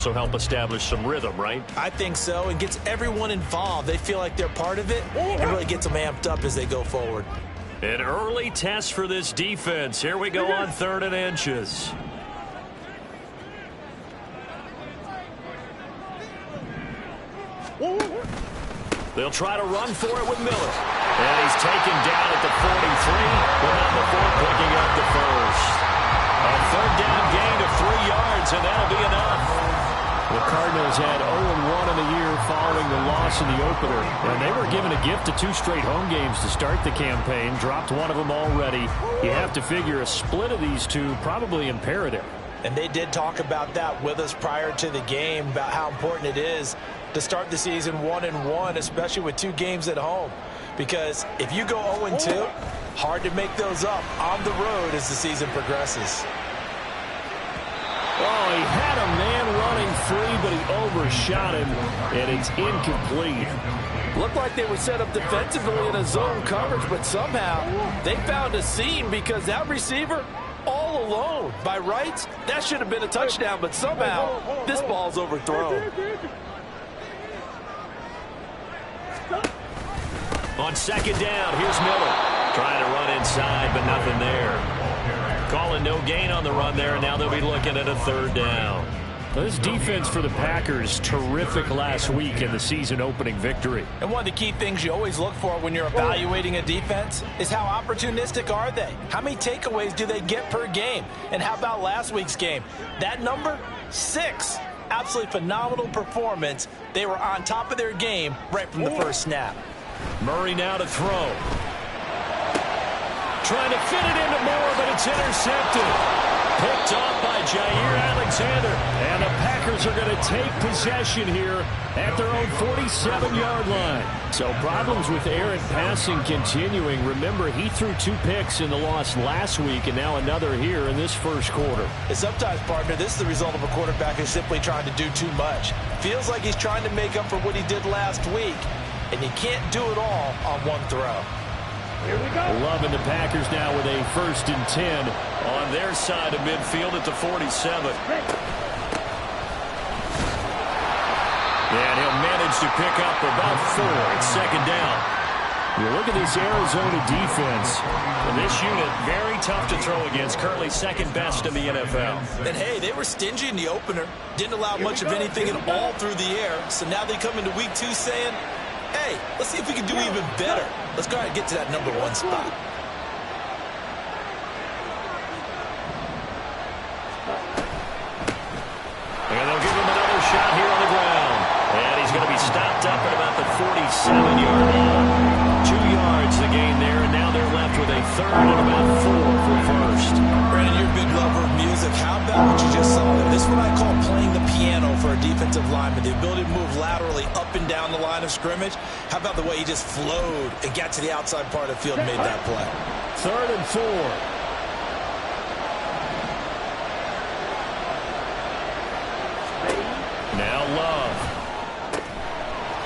So help establish some rhythm, right? I think so. It gets everyone involved. They feel like they're part of it and really gets them amped up as they go forward. An early test for this defense. Here we go on 3rd and inches. They'll try to run for it with Miller. And he's taken down at the 43, but not before picking up the first. A 3rd down gain of 3 yards, and that'll be enough. The Cardinals had 0-1 in the year following the loss in the opener. And they were given a gift of 2 straight home games to start the campaign. Dropped one of them already. You have to figure a split of these two probably imperative. And they did talk about that with us prior to the game, about how important it is to start the season 1-1, especially with 2 games at home. Because if you go 0-2, hard to make those up on the road as the season progresses. Oh, he had a man running free, but he overshot him, and it's incomplete. Looked like they were set up defensively in a zone coverage, but somehow they found a seam because that receiver all alone. By rights, that should have been a touchdown, but somehow this ball's overthrown. On 2nd down, here's Miller. Trying to run inside, but nothing there. Calling no gain on the run there, and now they'll be looking at a 3rd down. This defense for the Packers, terrific last week in the season-opening victory. And one of the key things you always look for when you're evaluating a defense is how opportunistic are they? How many takeaways do they get per game? And how about last week's game? That number, 6. Absolutely phenomenal performance. They were on top of their game right from the first snap. Murray now to throw. Trying to fit it into Moore, but it's intercepted. Picked off by Jair Alexander. And the Packers are going to take possession here at their own 47-yard line. So problems with errant passing continuing. Remember, he threw 2 picks in the loss last week, and now another here in this first quarter. And sometimes, partner, this is the result of a quarterback who's simply trying to do too much. Feels like he's trying to make up for what he did last week, and you can't do it all on one throw. Here we go. Loving the Packers now with a 1st and 10 on their side of midfield at the 47. And he'll manage to pick up about 4. It's 2nd down. You look at this Arizona defense. And this unit, very tough to throw against. Currently 2nd best in the NFL. And hey, they were stingy in the opener. Didn't allow much of anything at all through the air. So now they come into week 2 saying, hey, let's see if we can do even better. Let's go ahead and get to that #1 spot. And they'll give him another shot here on the ground. And he's going to be stopped up at about the 47-yard line. 2 yards the gain there, and now they're left with a 3rd and about 4 for 1st. Brandon, you're a big lover of music. How about what you just saw there? This is what I call playing the piano for a defensive lineman. The ability to move laterally up and down the line of scrimmage. How about the way he just flowed and got to the outside part of the field and made that play? 3rd and 4. Now Love.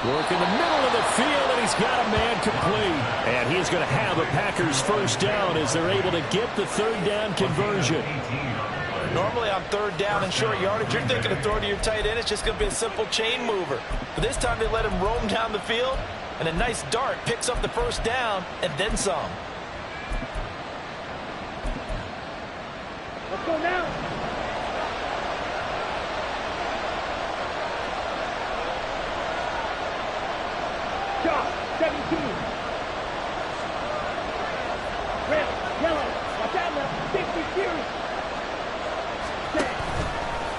Work in the middle of the field, and he's got a man complete. And he's going to have a Packers 1st down as they're able to get the 3rd down conversion. Normally on 3rd down and short yardage, you're thinking of throw to your tight end. It's just going to be a simple chain mover. But this time they let him roam down the field, and a nice dart picks up the 1st down and then some. Let's go now. Shot, 17. Red, yellow, watch out now, 50 series.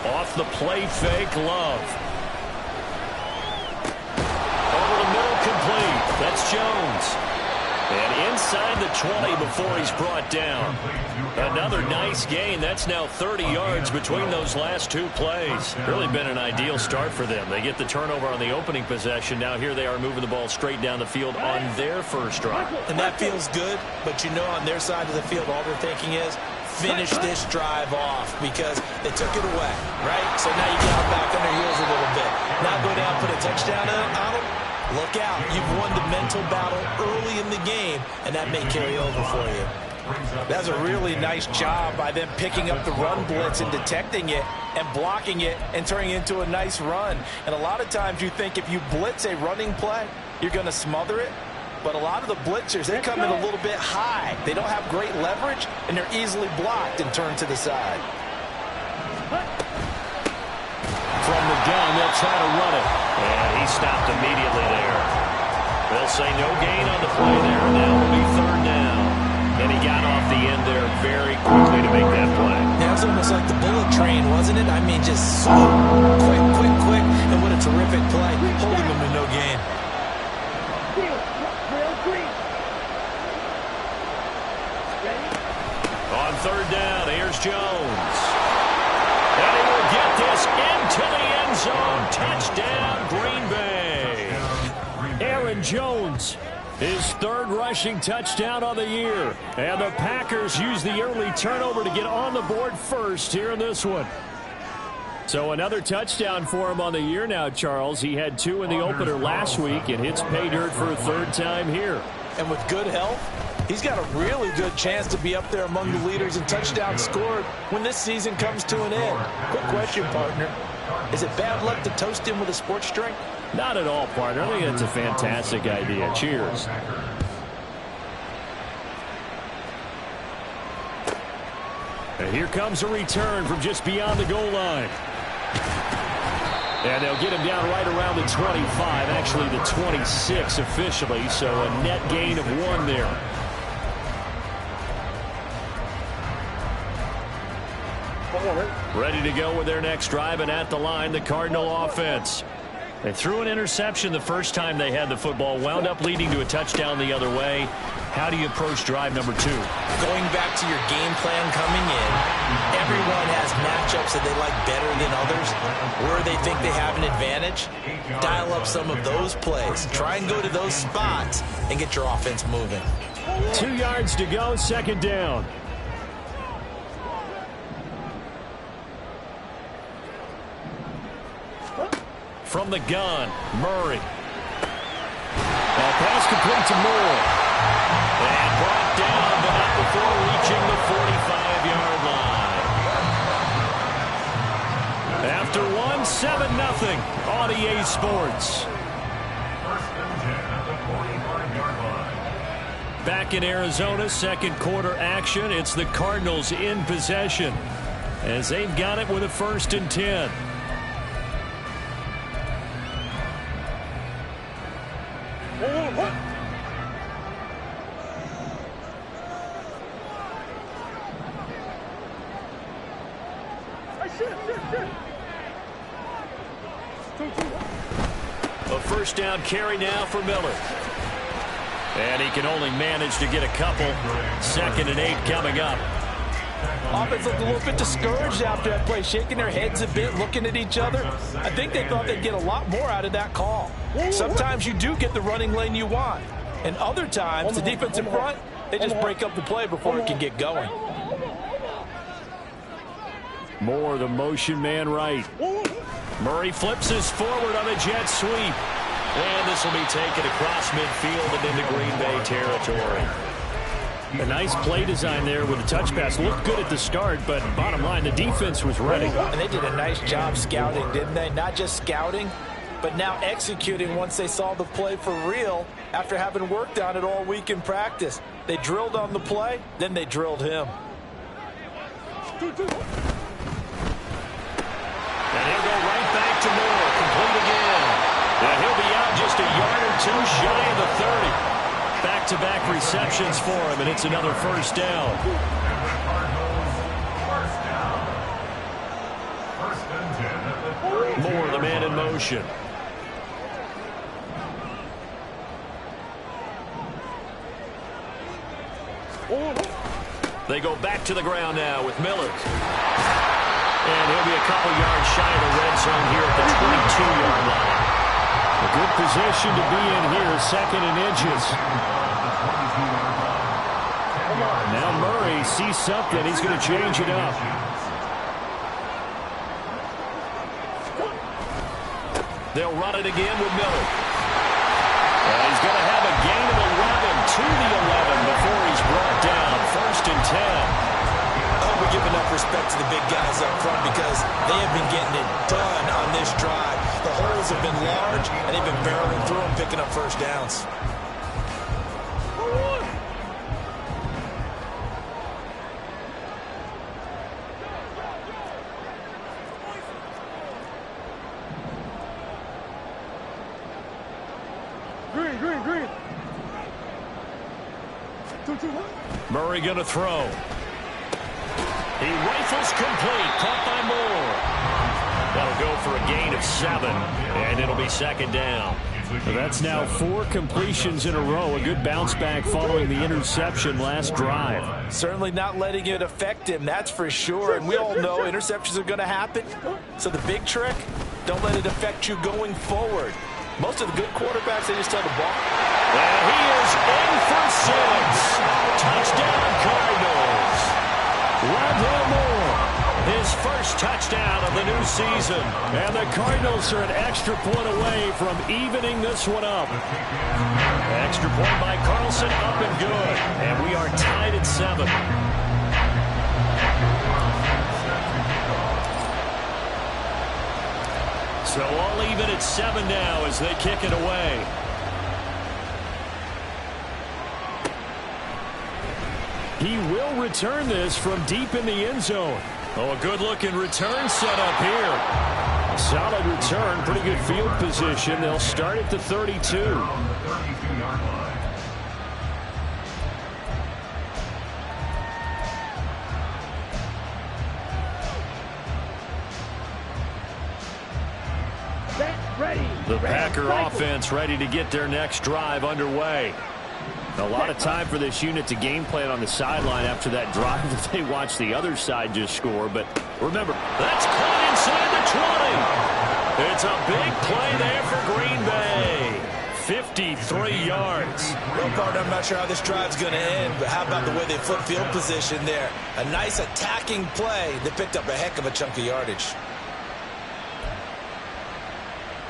Off the play fake, Love. Over the middle, complete. That's Jones. And inside the 20 before he's brought down. Another nice gain. That's now 30 yards between those last 2 plays. Really been an ideal start for them. They get the turnover on the opening possession. Now here they are moving the ball straight down the field on their first drive. And that feels good, but you know on their side of the field all they're thinking is finish this drive off because they took it away, right? So now you get back on their heels a little bit. Now go down, put a touchdown on them. Look out. You've won the mental battle early in the game, and that may carry over for you. That's a really nice job by them picking up the run blitz and detecting it and blocking it and turning it into a nice run. And a lot of times you think if you blitz a running play, you're going to smother it. But a lot of the blitzers, they come in a little bit high. They don't have great leverage, and they're easily blocked and turned to the side. From the gun, they'll try to run it. And he stopped immediately there. They'll say no gain on the play there, and now it'll be third down. And he got off the end there very quickly to make that play. Yeah, it was almost like the bullet train, wasn't it? I mean, just so quick, and what a terrific play, holding them to no gain. On third down, here's Jones. And he will get this into the end zone. Touchdown, Green Bay. Aaron Jones, his third rushing touchdown on the year. And the Packers use the early turnover to get on the board first here in this one. So another touchdown for him on the year now, Charles. He had 2 in the opener last week and hits pay dirt for a third time here. And with good health, he's got a really good chance to be up there among the leaders in touchdowns scored when this season comes to an end. Quick question, partner. Is it bad luck to toast him with a sports drink? Not at all, partner. I think that's a fantastic idea. Cheers. And here comes a return from just beyond the goal line. And they'll get him down right around the 25, actually the 26 officially, so a net gain of 1 there. Ready to go with their next drive, and at the line, the Cardinal offense. They threw an interception the first time they had the football, wound up leading to a touchdown the other way. How do you approach drive number 2? Going back to your game plan coming in, everyone has matchups that they like better than others, where they think they have an advantage. Dial up some of those plays. Try and go to those spots and get your offense moving. 2 yards to go, second down. From the gun, Murray. Pass complete to Moore. And brought down, but not before reaching the 45-yard line. After 1, 7-0 on EA Sports. Back in Arizona, second quarter action. It's the Cardinals in possession as they've got it with a 1st and 10. A first down carry now for Miller. And he can only manage to get a couple. 2nd and 8 coming up. Offense looked a little bit discouraged after that play, shaking their heads a bit, looking at each other. I think they thought they'd get a lot more out of that call. Sometimes you do get the running lane you want. And other times, the defensive front, they just break up the play before it can get going. Moore, the motion man right. Murray flips us forward on a jet sweep. And this will be taken across midfield and into Green Bay territory. A nice play design there with a touch pass. Looked good at the start, but bottom line, the defense was ready. And they did a nice job scouting, didn't they? Not just scouting, but now executing once they saw the play for real after having worked on it all week in practice. They drilled on the play, then they drilled him. And he'll go right back to Moore. Complete again. And he'll be out just a yard or 2 shy of the 30. Back-to-back receptions for him, and it's another first down. Moore, the man in motion. They go back to the ground now with Miller. And he'll be a couple yards shy of the red zone here at the 22-yard line. A good position to be in here, 2nd and inches. Now Murray sees something. He's going to change it up. They'll run it again with Miller. And he's going to have a gain of 11 to the 11 before he's brought down. 1st and 10. I hope we give enough respect to the big guys up front because they have been getting it done on this drive. The holes have been large, and they've been barreling through them, picking up first downs. Green. 2-2-1. Murray going to throw. He rifles complete, caught by Moore. That'll go for a gain of 7, and it'll be 2nd down. So that's now 4 completions in a row. A good bounce back following the interception last drive. Certainly not letting it affect him, that's for sure. And we all know interceptions are going to happen. So the big trick, don't let it affect you going forward. Most of the good quarterbacks, they just tell the ball. And he is in for 6. Touchdown, Cardinals. Rondale Moore, his first touchdown of the new season. And the Cardinals are an extra point away from evening this one up. Extra point by Carlson, up and good. And we are tied at 7. So all even at 7 now as they kick it away. He will return this from deep in the end zone. Oh, a good-looking return set up here. A solid return, pretty good field position. They'll start at the 32. The Packer offense ready to get their next drive underway. A lot of time for this unit to game plan on the sideline after that drive that they watched the other side just score. But remember, that's caught inside the 20. It's a big play there for Green Bay. 53 yards. Real part, I'm not sure how this drive's going to end, but how about the way they flip field position there? A nice attacking play that picked up a heck of a chunk of yardage.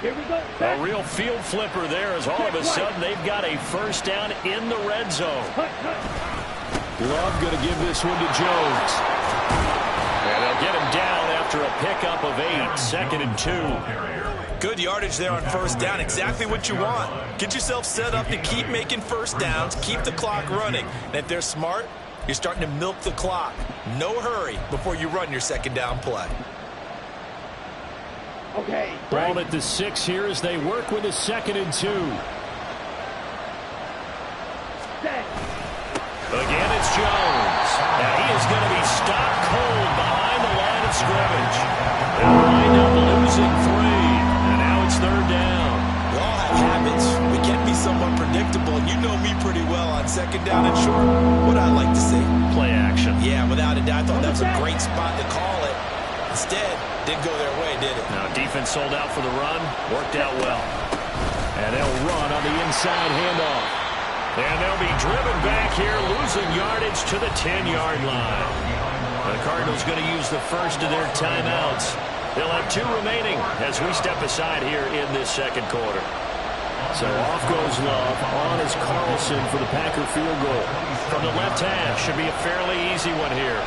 Here we go. A real field flipper there as all of a sudden they've got a first down in the red zone. Love going to give this one to Jones. And they'll get him down after a pickup of 8, 2nd and 2. Good yardage there on first down. Exactly what you want. Get yourself set up to keep making first downs, keep the clock running. And if they're smart, you're starting to milk the clock. No hurry before you run your second down play. Okay. Ball at the 6 here as they work with a 2nd and 2. Again, it's Jones. And he is going to be stopped cold behind the line of scrimmage. They'll wind up losing 3. And now it's 3rd down. We all have habits. We can be somewhat predictable. And you know me pretty well on second down and short. What I like to see? Play action. Yeah, without a doubt. I thought that was a great spot to call it. Instead, didn't go their way, did it? Now, defense sold out for the run. Worked out well. And they'll run on the inside handoff. And they'll be driven back here, losing yardage to the 10-yard line. The Cardinals going to use the first of their timeouts. They'll have 2 remaining as we step aside here in this second quarter. So off goes Love. On is Carlson for the Packer field goal. From the left half, should be a fairly easy one here.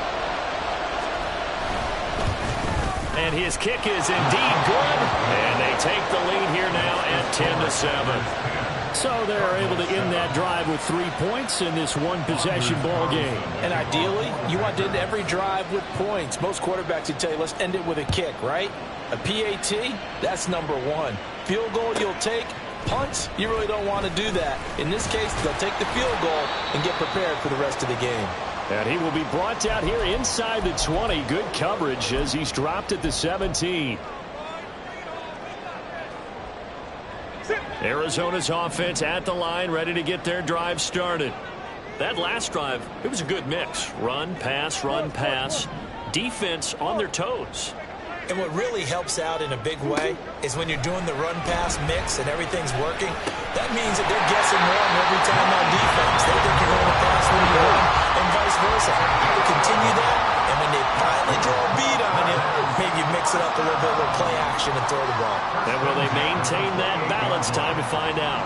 And his kick is indeed good. And they take the lead here now at 10-7. So they're able to end that drive with 3 points in this one-possession ball game. And ideally, you want to end every drive with points. Most quarterbacks would tell you, let's end it with a kick, right? A PAT, that's number 1. Field goal you'll take. Punts, you really don't want to do that. In this case, they'll take the field goal and get prepared for the rest of the game. And he will be brought down here inside the 20. Good coverage as he's dropped at the 17. Arizona's offense at the line, ready to get their drive started. That last drive, it was a good mix. Run, pass, defense on their toes. And what really helps out in a big way is when you're doing the run-pass mix and everything's working, that means that they're guessing wrong every time on defense. They think you're going to pass when you run, and vice versa. You continue that, and when they finally draw a beat on you, maybe you mix it up a little bit with play action and throw the ball. And will they maintain that balance? Time to find out.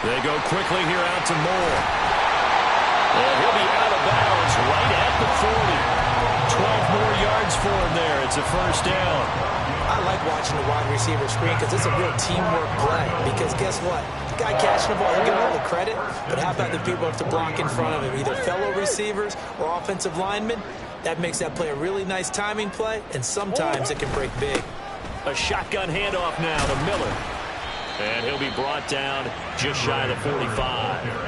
They go quickly here out to Moore. And he'll be out of bounds right at the 40. 12 more yards for him there. It's a first down. I like watching the wide receiver screen because it's a real teamwork play. Because guess what? The guy catching the ball, he'll get all the credit. But how about the people who have to block in front of him, either fellow receivers or offensive linemen? That makes that play a really nice timing play, and sometimes it can break big. A shotgun handoff now to Miller. And he'll be brought down just shy of the 45.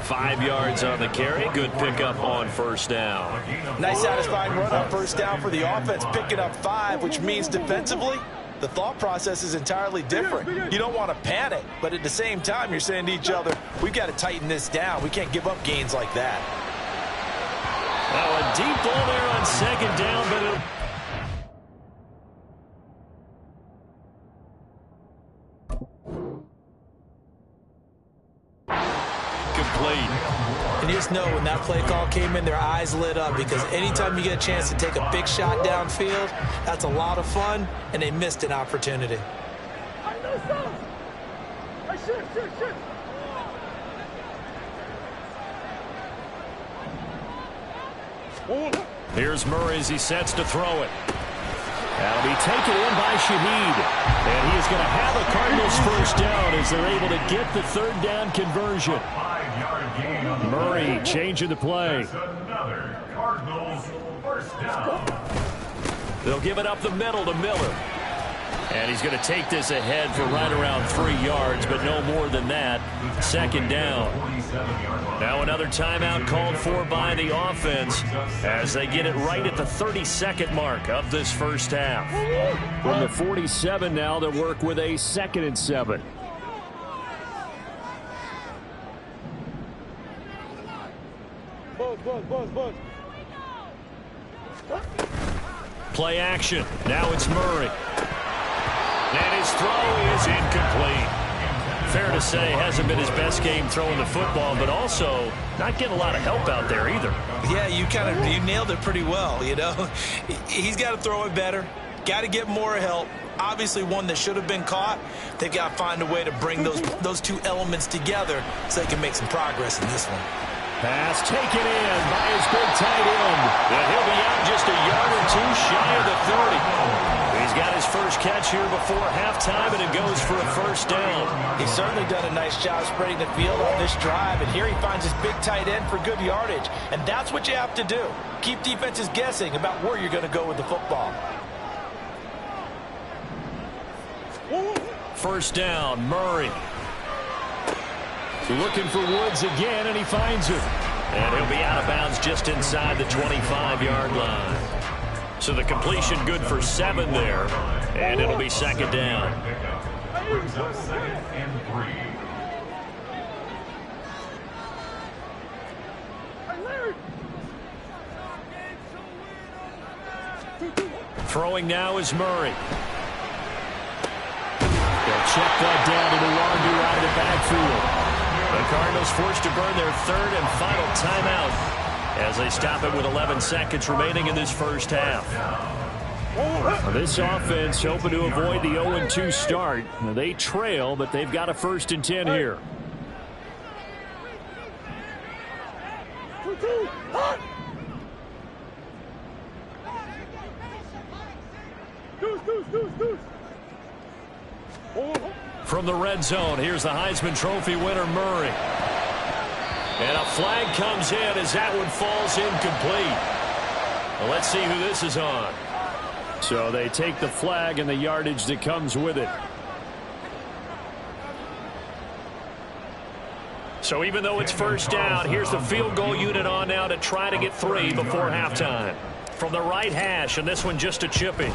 5 yards on the carry. Good pickup on first down. Nice satisfying run on first down for the offense, picking up 5, which means defensively, the thought process is entirely different. You don't want to panic, but at the same time, you're saying to each other, we've got to tighten this down. We can't give up gains like that. Now a deep ball there on second down, but it'll... complete. And you just know when that play call came in, their eyes lit up because anytime you get a chance to take a big shot downfield, that's a lot of fun, and they missed an opportunity. Here's Murray as he sets to throw it. That'll be taken in by Shaheed. And he is going to have a Cardinals first down as they're able to get the third down conversion. Murray changing the play. They'll give it up the middle to Miller. And he's going to take this ahead for right around 3 yards, but no more than that. Second down. Now another timeout called for by the offense as they get it right at the 32nd mark of this first half. From the 47 now, they'll work with a 2nd and 7. Play action. Now it's Murray. And his throw is incomplete. Fair to say, hasn't been his best game throwing the football, but also not getting a lot of help out there either. Yeah, you nailed it pretty well, you know. He's got to throw it better. Got to get more help. Obviously one that should have been caught. They've got to find a way to bring those two elements together so they can make some progress in this one. Pass taken in by his big tight end. And he'll be out just a yard or two shy of the 30. He's got his first catch here before halftime, and it goes for a first down. He's certainly done a nice job spreading the field on this drive, and here he finds his big tight end for good yardage. And that's what you have to do. Keep defenses guessing about where you're going to go with the football. First down, Murray. Looking for Woods again, and he finds him. And he'll be out of bounds just inside the 25-yard line. So the completion good for 7 there, and it'll be second down. Throwing now is Murray. They'll check that down to the Wandu out of the backfield. The Cardinals forced to burn their third and final timeout as they stop it with 11 seconds remaining in this first half. This offense hoping to avoid the 0-2 start. They trail, but they've got a 1st and 10 here. From the red zone, here's the Heisman Trophy winner, Murray. And a flag comes in as that one falls incomplete. Well, let's see who this is on. So they take the flag and the yardage that comes with it. So even though it's first down, here's the field goal unit on now to try to get 3 before halftime. From the right hash, and this one just a chipping.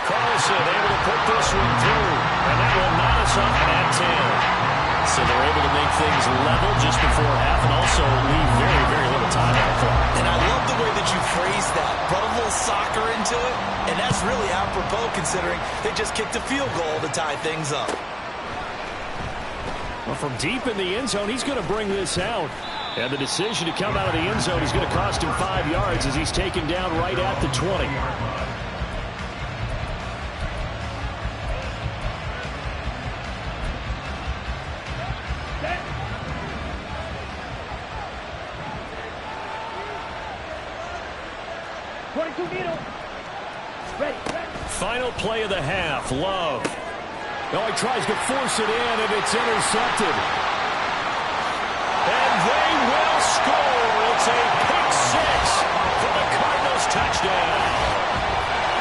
Carlson able to put this one through, and that will knot us up at 10. So they're able to make things level just before half and also leave very, very little time on the clock. And I love the way that you phrased that. Brought a little soccer into it, and that's really apropos considering they just kicked a field goal to tie things up. Well, from deep in the end zone, he's going to bring this out. And the decision to come out of the end zone is going to cost him 5 yards as he's taken down right at the 20. Final play of the half. Love. Oh, he tries to force it in, and it's intercepted. And they will score. It's a pick six for the Cardinals touchdown.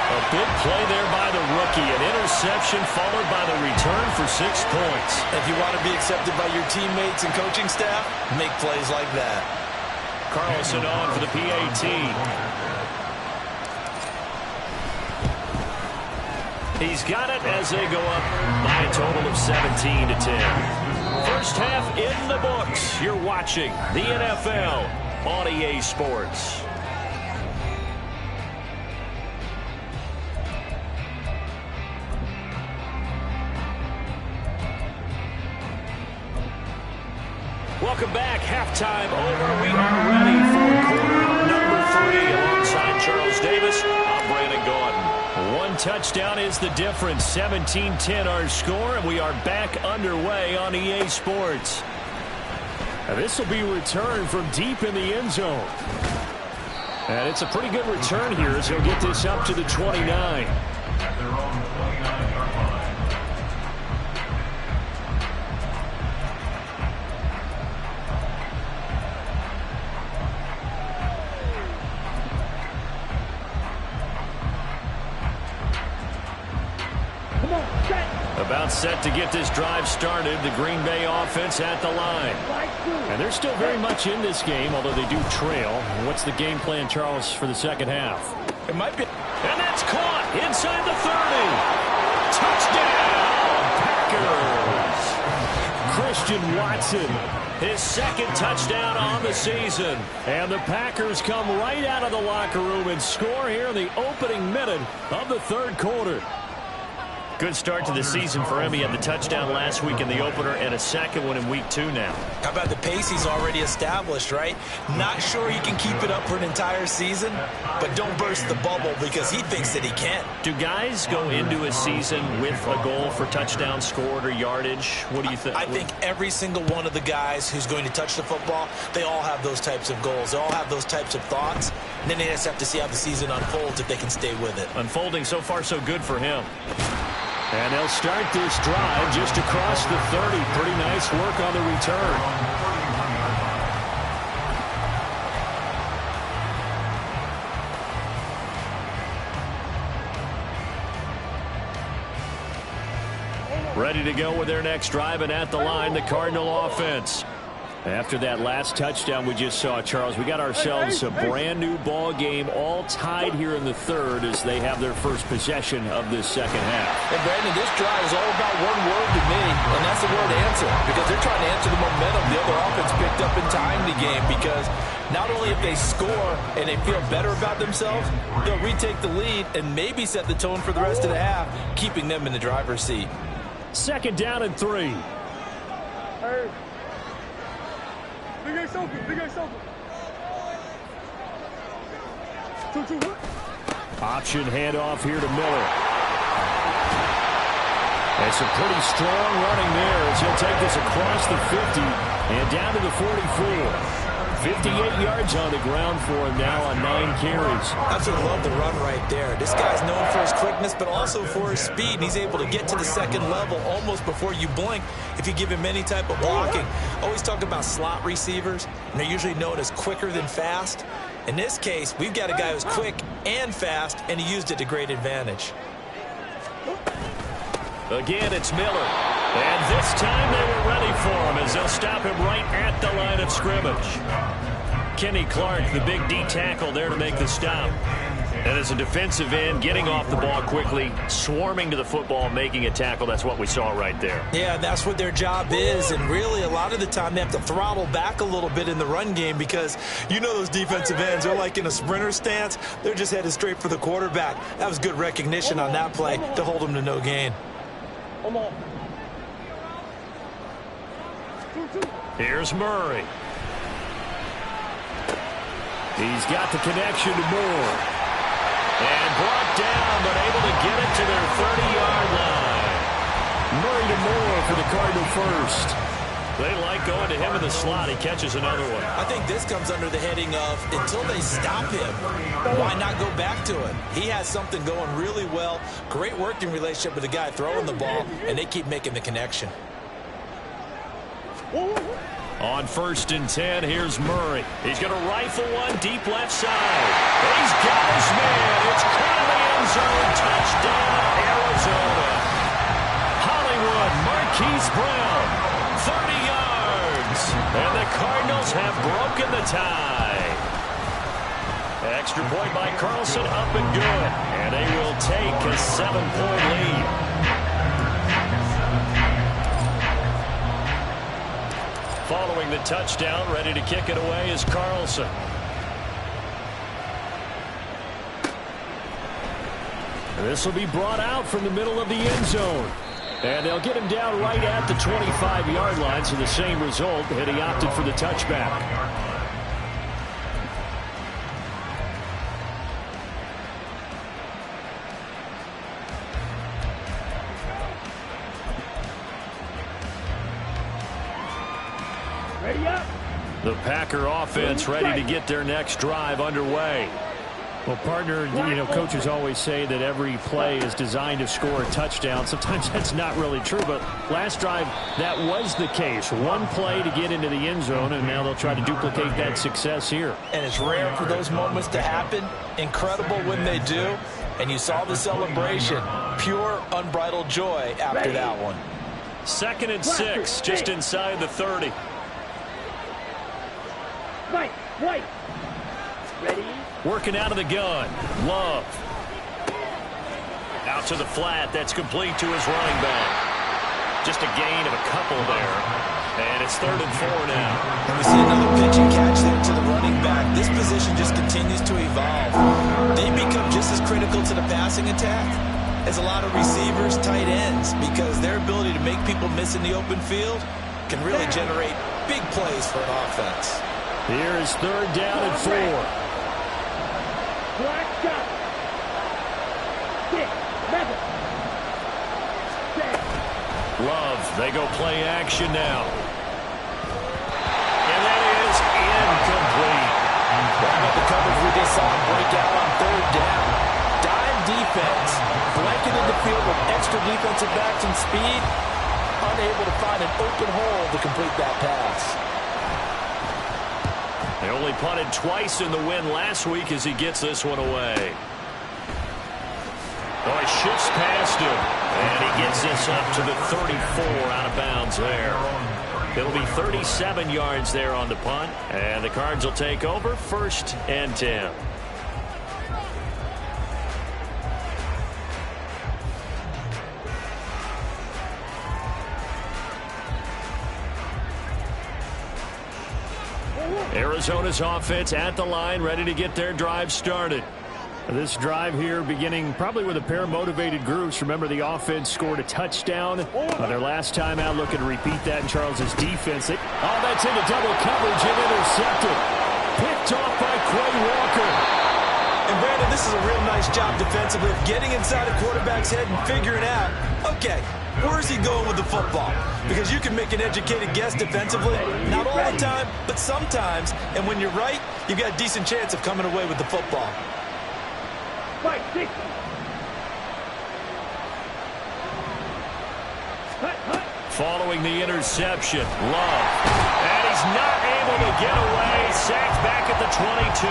A big play there by the rookie. An interception followed by the return for 6 points. If you want to be accepted by your teammates and coaching staff, make plays like that. Carlson on for the PAT. He's got it as they go up by a total of 17-10. First half in the books. You're watching the NFL on EA Sports. Welcome back. Halftime over. We are ready for quarter number 3 alongside Charles Davis. I'm Brandon Gordon. One touchdown is the difference. 17-10 our score, and we are back underway on EA Sports. This will be returned from deep in the end zone. And it's a pretty good return here as he'll get this up to the 29. About set to get this drive started. The Green Bay offense at the line. And they're still very much in this game, although they do trail. What's the game plan, Charles, for the second half? It might be. And that's caught inside the 30. Touchdown, Packers. Christian Watson, his second touchdown on the season. And the Packers come right out of the locker room and score here in the opening minute of the third quarter. Good start to the season for him. He had the touchdown last week in the opener and a second one in week 2 now. How about the pace he's already established, right? Not sure he can keep it up for an entire season, but don't burst the bubble because he thinks that he can. Do guys go into a season with a goal for touchdown scored or yardage? What do you think? I think every single one of the guys who's going to touch the football, they all have those types of goals. They all have those types of thoughts. And then they just have to see how the season unfolds if they can stay with it. Unfolding so far so good for him. And they'll start this drive just across the 30. Pretty nice work on the return. Ready to go with their next drive, and at the line, the Cardinal offense. After that last touchdown we just saw, Charles, we got ourselves a brand new ball game, all tied here in the third as they have their first possession of this second half. And Brandon, this drive is all about one word to me, and that's the word answer, because they're trying to answer the momentum the other offense picked up in tying the game, because not only if they score and they feel better about themselves, they'll retake the lead and maybe set the tone for the rest of the half, keeping them in the driver's seat. Second down and 3. Option handoff here to Miller. And some pretty strong running there as he'll take this across the 50 and down to the 44. 58 yards on the ground for him now on 9 carries. Absolutely love the run right there. This guy's known for his quickness, but also for his speed. And he's able to get to the second level almost before you blink if you give him any type of blocking. Always talk about slot receivers, and they're usually known as quicker than fast. In this case, we've got a guy who's quick and fast, and he used it to great advantage. Again, it's Miller. And this time they were ready for him as they'll stop him right at the line of scrimmage. Kenny Clark, the big D tackle there to make the stop. And as a defensive end, getting off the ball quickly, swarming to the football, making a tackle. That's what we saw right there. Yeah, that's what their job is. And really, a lot of the time, they have to throttle back a little bit in the run game because you know those defensive ends, they're like in a sprinter stance. They're just headed straight for the quarterback. That was good recognition on that play to hold him to no gain. Here's Murray. He's got the connection to Moore. And brought down, but able to get it to their 30-yard line. Murray to Moore for the Cardinal first. They like going to him in the slot. He catches another one. I think this comes under the heading of until they stop him, why not go back to it? He has something going really well. Great working relationship with the guy throwing the ball, and they keep making the connection. On 1st and 10, here's Murray. He's going to rifle one deep left side. He's got his man. It's caught in the end zone. Touchdown, Arizona. Hollywood, Marquise Brown, 30 yards. And the Cardinals have broken the tie. Extra point by Carlson, up and good. And they will take a 7-point lead. Following the touchdown, ready to kick it away is Carlson. This will be brought out from the middle of the end zone. And they'll get him down right at the 25-yard line, so the same result, and he opted for the touchback. The Packer offense ready to get their next drive underway. Well, partner, coaches always say that every play is designed to score a touchdown. Sometimes that's not really true, but last drive, that was the case. One play to get into the end zone, and now they'll try to duplicate that success here. And it's rare for those moments to happen. Incredible when they do. And you saw the celebration. Pure, unbridled joy after that one. 2nd and 6, just inside the 30. Right. Ready? Working out of the gun. Love. Out to the flat. That's complete to his running back. Just a gain of a couple there. And it's 3rd and 4 now. And we see another pitch and catch there to the running back. This position just continues to evolve. They become just as critical to the passing attack as a lot of receivers, tight ends, because their ability to make people miss in the open field can really generate big plays for an offense. Here is 3rd down and 4. Black shot. 6, 7, 6. Love, they go play action now. And that is incomplete. What about the coverage we just saw break out on 3rd down? Dime defense, blanketed the field with extra defensive backs and speed, unable to find an open hole to complete that pass. They only punted twice in the win last week as he gets this one away. Oh, he shifts past him. And he gets this up to the 34 out of bounds there. It'll be 37 yards there on the punt. And the Cards will take over 1st and 10. Arizona's offense at the line, ready to get their drive started. This drive here beginning probably with a pair of motivated groups. Remember, the offense scored a touchdown on their last time out, looking to repeat that in Charles's defense. That's into double coverage and intercepted. Picked off by Quay Walker. And Brandon, this is a real nice job defensively of getting inside a quarterback's head and figuring out, okay, where's he going with the football? Because you can make an educated guess defensively, not all the time, but sometimes. And when you're right, you've got a decent chance of coming away with the football. Fight, 6. Following the interception, Love. And he's not able to get away. Sacked back at the 22.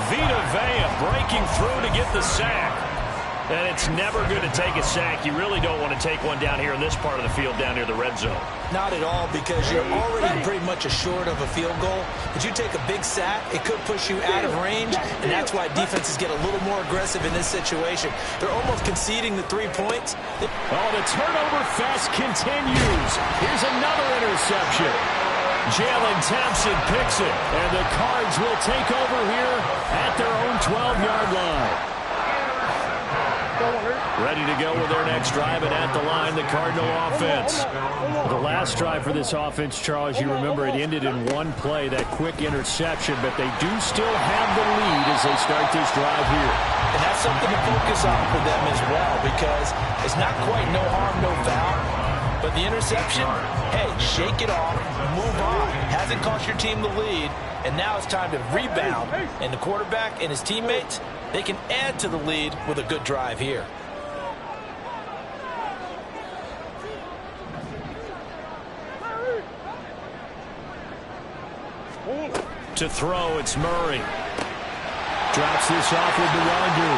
Vita Vea breaking through to get the sack. And it's never good to take a sack. You really don't want to take one down here in this part of the field down near the red zone. Not at all, because you're already pretty much assured of a field goal. But you take a big sack, it could push you out of range, and that's why defenses get a little more aggressive in this situation. They're almost conceding the 3 points. Oh, the turnover fest continues. Here's another interception. Jalen Thompson picks it, and the Cards will take over here at their own 12-yard line. Ready to go with their next drive, and at the line, the Cardinal offense. The last drive for this offense, Charles, you remember it ended in one play, that quick interception, but they do still have the lead as they start this drive here. And that's something to focus on for them as well, because it's not quite no harm, no foul. But the interception, hey, shake it off, move on. Hasn't cost your team the lead, and now it's time to rebound. And the quarterback and his teammates, they can add to the lead with a good drive here. To throw, it's Murray. Drops this off with Nwangu.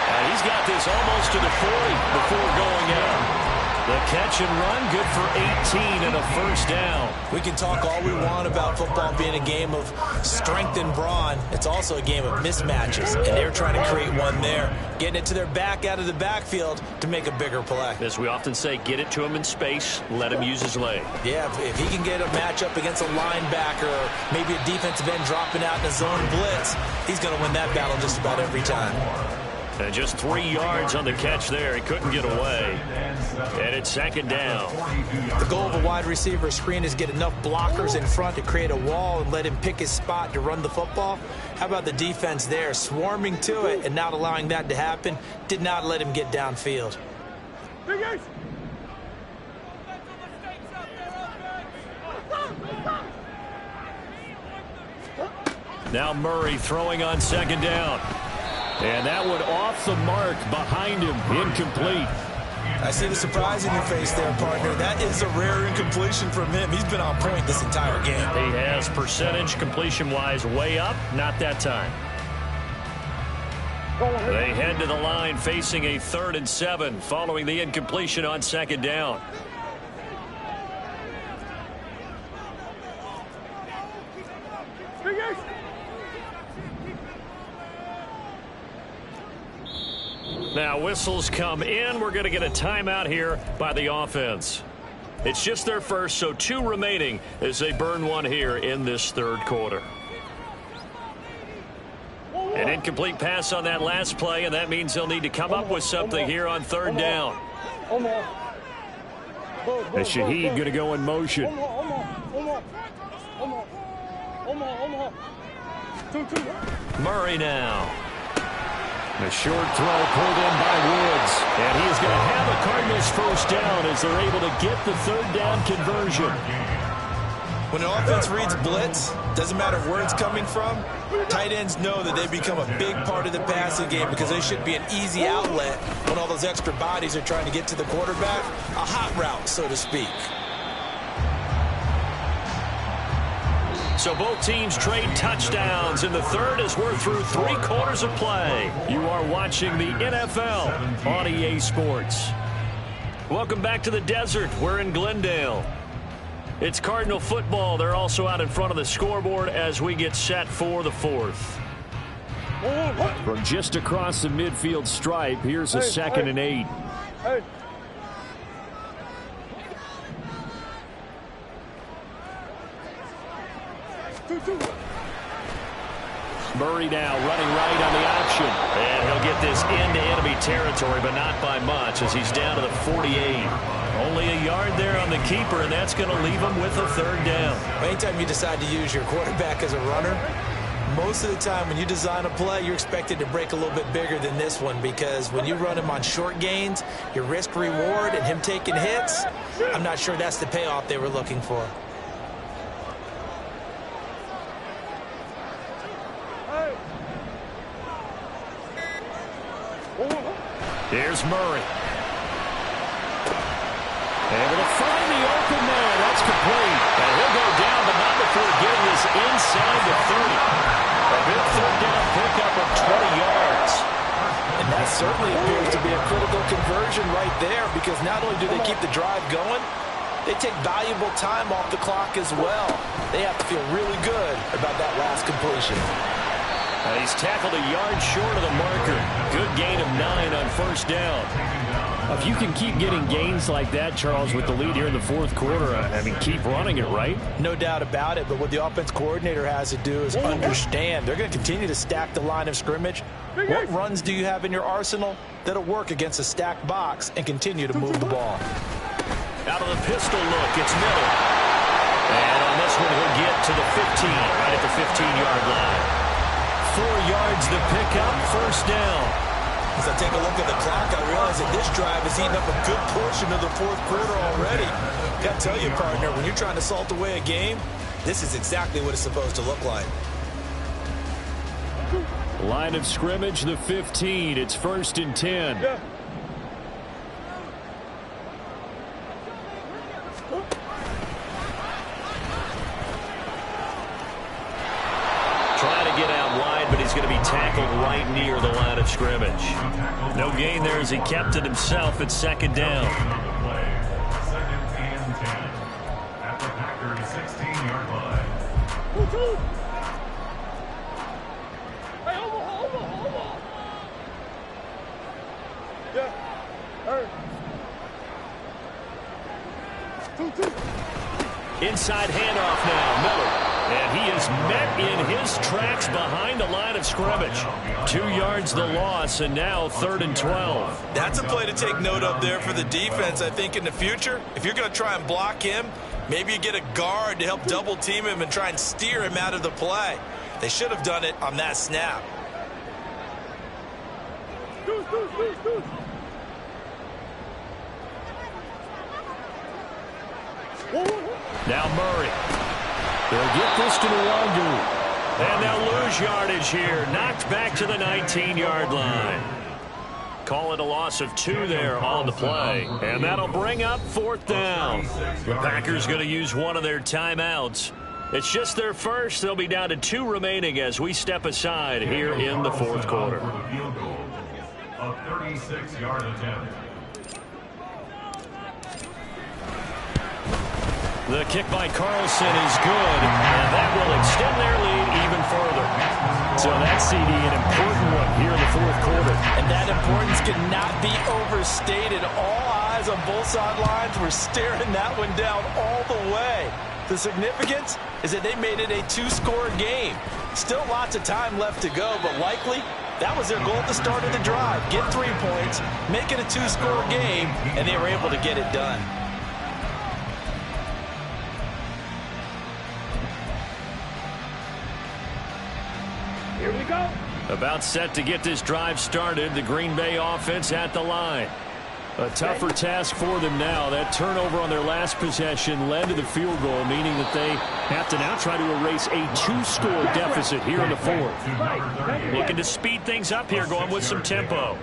And he's got this almost to the 40 before going out. The catch and run, good for 18 and a first down. We can talk all we want about football being a game of strength and brawn. It's also a game of mismatches, and they're trying to create one there, getting it to their back out of the backfield to make a bigger play. As we often say, get it to him in space, let him use his leg. Yeah, if he can get a matchup against a linebacker or maybe a defensive end dropping out in a zone blitz, he's going to win that battle just about every time. And just 3 yards on the catch there. He couldn't get away. And it's second down. The goal of a wide receiver screen is get enough blockers in front to create a wall and let him pick his spot to run the football. How about the defense there, swarming to it and not allowing that to happen? Did not let him get downfield. Now Murray throwing on second down. And that one off the mark behind him, incomplete. I see the surprise in your face there, partner. That is a rare incompletion from him. He's been on point this entire game. He has percentage completion-wise way up, not that time. They head to the line facing a 3rd and 7 following the incompletion on second down. Now whistles come in. We're going to get a timeout here by the offense. It's just their first, so 2 remaining as they burn one here in this 3rd quarter. An incomplete pass on that last play, and that means they'll need to come up with something here on 3rd down. As Shaheed going to go in motion. Murray now. A short throw pulled in by Woods. And he is going to have a Cardinals first down as they're able to get the 3rd down conversion. When an offense reads blitz, doesn't matter where it's coming from, tight ends know that they become a big part of the passing game because they should be an easy outlet when all those extra bodies are trying to get to the quarterback. A hot route, so to speak. So both teams trade touchdowns in the 3rd as we're through 3 quarters of play. You are watching the NFL on EA Sports. Welcome back to the desert. We're in Glendale. It's Cardinal football. They're also out in front of the scoreboard as we get set for the 4th. From just across the midfield stripe, here's a 2nd and 8. Murray now running right on the option. And he'll get this into enemy territory, but not by much as he's down to the 48. Only a yard there on the keeper, and that's going to leave him with a 3rd down. Anytime you decide to use your quarterback as a runner, most of the time when you design a play, you're expected to break a little bit bigger than this one because when you run him on short gains, your risk-reward and him taking hits, I'm not sure that's the payoff they were looking for. Here's Murray. Able to find the open man. That's complete. And he'll go down, but not before getting this inside the 30. A big 3rd down pickup of 20 yards. And that certainly appears to be a critical conversion right there because not only do they keep the drive going, they take valuable time off the clock as well. They have to feel really good about that last completion. He's tackled a yard short of the marker. Good gain of 9 on 1st down. If you can keep getting gains like that, Charles, with the lead here in the 4th quarter, I mean, keep running it, right? No doubt about it, but what the offense coordinator has to do is understand. They're going to continue to stack the line of scrimmage. What runs do you have in your arsenal that'll work against a stacked box and continue to move the ball? Out of the pistol look, it's Miller. And on this one, he'll get to the 15, right at the 15-yard line. 4 yards the pickup, 1st down. As I take a look at the clock, I realize that this drive has eaten up a good portion of the fourth quarter already. Got to tell you, partner, when you're trying to salt away a game, this is exactly what it's supposed to look like. Line of scrimmage, the 15. It's 1st and 10. Trying to get out wide, but he's going to be tackled right near the line of scrimmage. No gain there as he kept it himself at 2nd down. At the Packers' 16-yard line. Inside handoff now, Miller. And he is met in his tracks behind the line of scrimmage. 2 yards the loss, and now 3rd and 12. That's a play to take note of there for the defense, I think, in the future. If you're going to try and block him, maybe you get a guard to help double team him and try and steer him out of the play. They should have done it on that snap. Now Murray. They'll get this to Nwangu. And they'll lose yardage here. Knocked back to the 19-yard line. Call it a loss of 2 there on the play. And that'll bring up 4th down. The Packers going to use one of their timeouts. It's just their first. They'll be down to 2 remaining as we step aside here in the 4th quarter. A 36-yard attempt. The kick by Carlson is good, and that will extend their lead even further. So that CD, an important one here in the 4th quarter. And that importance cannot be overstated. All eyes on both sidelines were staring that one down all the way. The significance is that they made it a 2-score game. Still lots of time left to go, but likely that was their goal at the start of the drive. Get 3 points, make it a 2-score game, and they were able to get it done. Here we go. About set to get this drive started. The Green Bay offense at the line. A tougher task for them now. That turnover on their last possession led to the field goal, meaning that they have to now try to erase a 2-score deficit here in the 4th. Looking to speed things up here, going with some tempo.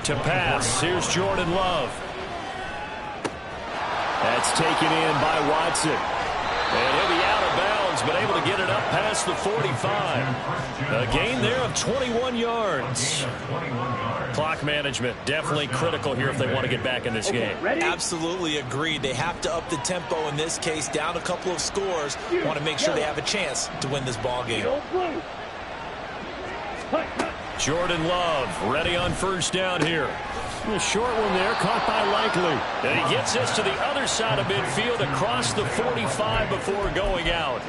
To pass, here's Jordan Love. That's taken in by Watson. And he'll be out of bounds, but able to get it up past the 45. A gain there of 21 yards. Clock management definitely critical here if they want to get back in this game. Absolutely agreed. They have to up the tempo in this case, down a couple of scores. Want to make sure they have a chance to win this ball game. Jordan Love ready on 1st down here. A short one there, caught by Likely. And he gets this to the other side of midfield across the 45 before going out.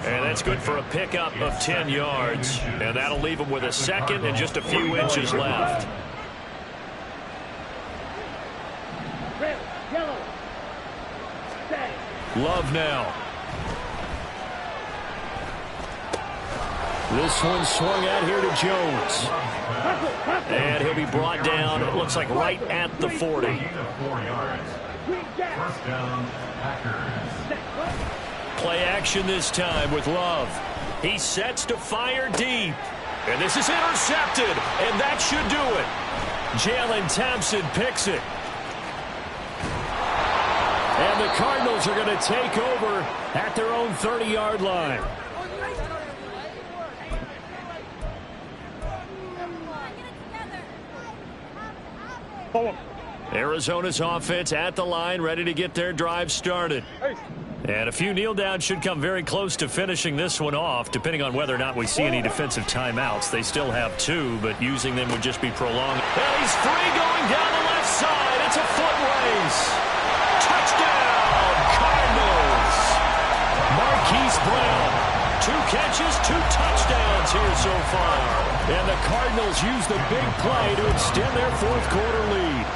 And that's good for a pickup of 10 yards. And that'll leave him with a 2nd and just a few inches left. Red, yellow. Love now. This one swung out here to Jones. And he'll be brought down, it looks like right at the 40. Play action this time with Love. He sets to fire deep. And this is intercepted, and that should do it. Jalen Thompson picks it. And the Cardinals are going to take over at their own 30-yard line. Arizona's offense at the line, ready to get their drive started. And a few kneel downs should come very close to finishing this one off, depending on whether or not we see any defensive timeouts. They still have 2, but using them would just be prolonged. And he's free going down the left side. It's a foot race. Touchdown, Cardinals. Marquise Brown. 2 catches, 2 touchdowns here so far. And the Cardinals use the big play to extend their 4th quarter lead.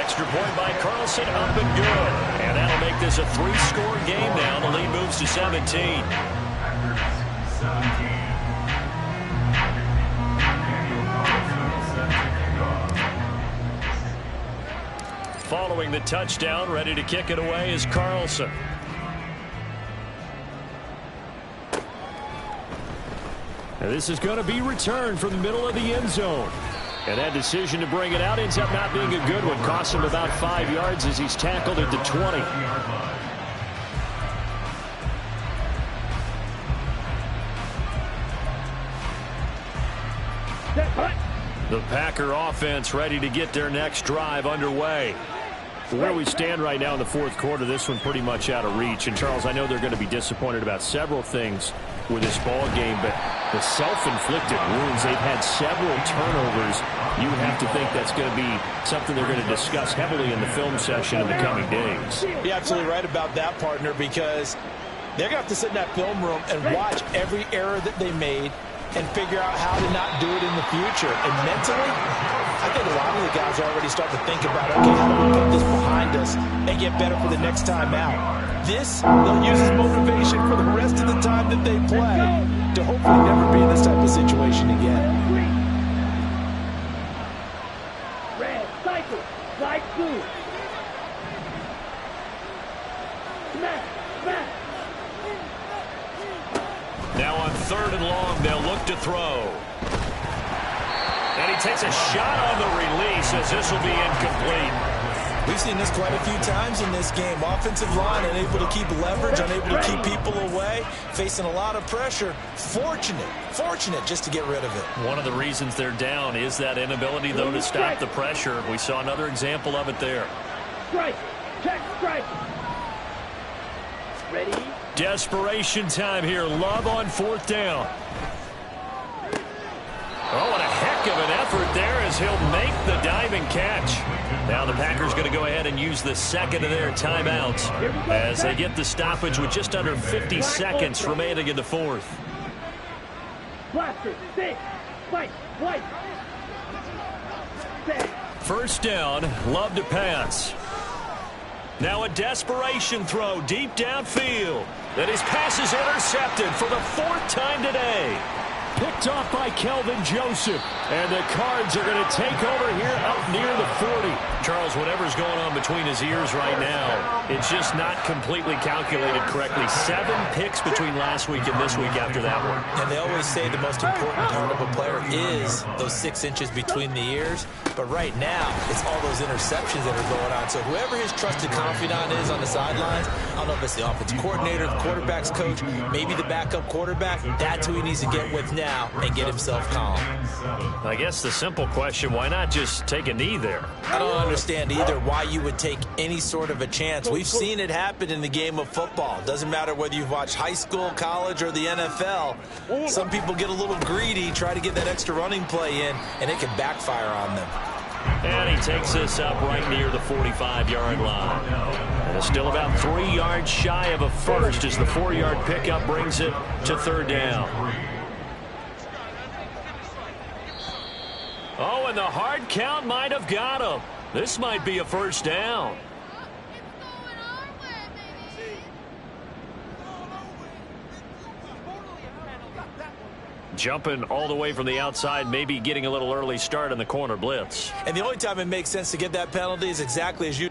Extra point by Carlson, up and good. And that'll make this a 3-score game now. The lead moves to 17. Following the touchdown, ready to kick it away is Carlson. And this is going to be returned from the middle of the end zone. And that decision to bring it out ends up not being a good one. Cost him about 5 yards as he's tackled at the 20. The Packer offense ready to get their next drive underway. Where we stand right now in the fourth quarter, this one pretty much out of reach. And, Charles, I know they're going to be disappointed about several things with this ball game, but the self-inflicted wounds, they've had several turnovers. You have to think that's going to be something they're going to discuss heavily in the film session in the coming days. You're absolutely right about that, partner, because they're going to have to sit in that film room and watch every error that they made and figure out how to not do it in the future. And mentally, I think a lot of the guys are already starting to think about, okay, how do we put this behind us and get better for the next time out? This, they'll use as motivation for the rest of the time that they play to hopefully never be in this type of situation again. Red, cycle, slide through. Smash, smash. Now on 3rd and long, they'll look to throw. And he takes a shot on the release as this will be incomplete. We've seen this quite a few times in this game. Offensive line unable to keep leverage, unable to keep people away, facing a lot of pressure. Fortunate just to get rid of it. One of the reasons they're down is that inability, though, to stop the pressure. We saw another example of it there. Strike, check, strike. Ready? Desperation time here. Love on 4th down. Oh, what a heck of an effort there as he'll make the diving catch. Now the Packers going to go ahead and use the second of their timeouts as they get the stoppage with just under 50 seconds remaining in the 4th. Blaster, stick, fight, flight. First down, Love to pass. Now a desperation throw deep downfield. And his pass is intercepted for the 4th time today. Picked off by Kelvin Joseph. And the Cards are going to take over here up near the 40. Charles, whatever's going on between his ears right now, it's just not completely calculated correctly. 7 picks between last week and this week after that one. And they always say the most important part of a player is those 6 inches between the ears. But right now, it's all those interceptions that are going on. So whoever his trusted confidant is on the sidelines, I don't know if it's the offensive coordinator, the quarterback's coach, maybe the backup quarterback, that's who he needs to get with now and get himself calm. I guess the simple question, why not just take a knee there? I don't understand either why you would take any sort of a chance. We've seen it happen in the game of football. Doesn't matter whether you've watched high school, college, or the NFL. Some people get a little greedy, try to get that extra running play in, and it can backfire on them. And he takes this up right near the 45-yard line. And it's still about 3 yards shy of a first as the 4-yard pickup brings it to 3rd down. Oh, and the hard count might have got him. This might be a first down. Jumping all the way from the outside, maybe getting a little early start in the corner blitz. And the only time it makes sense to get that penalty is exactly as you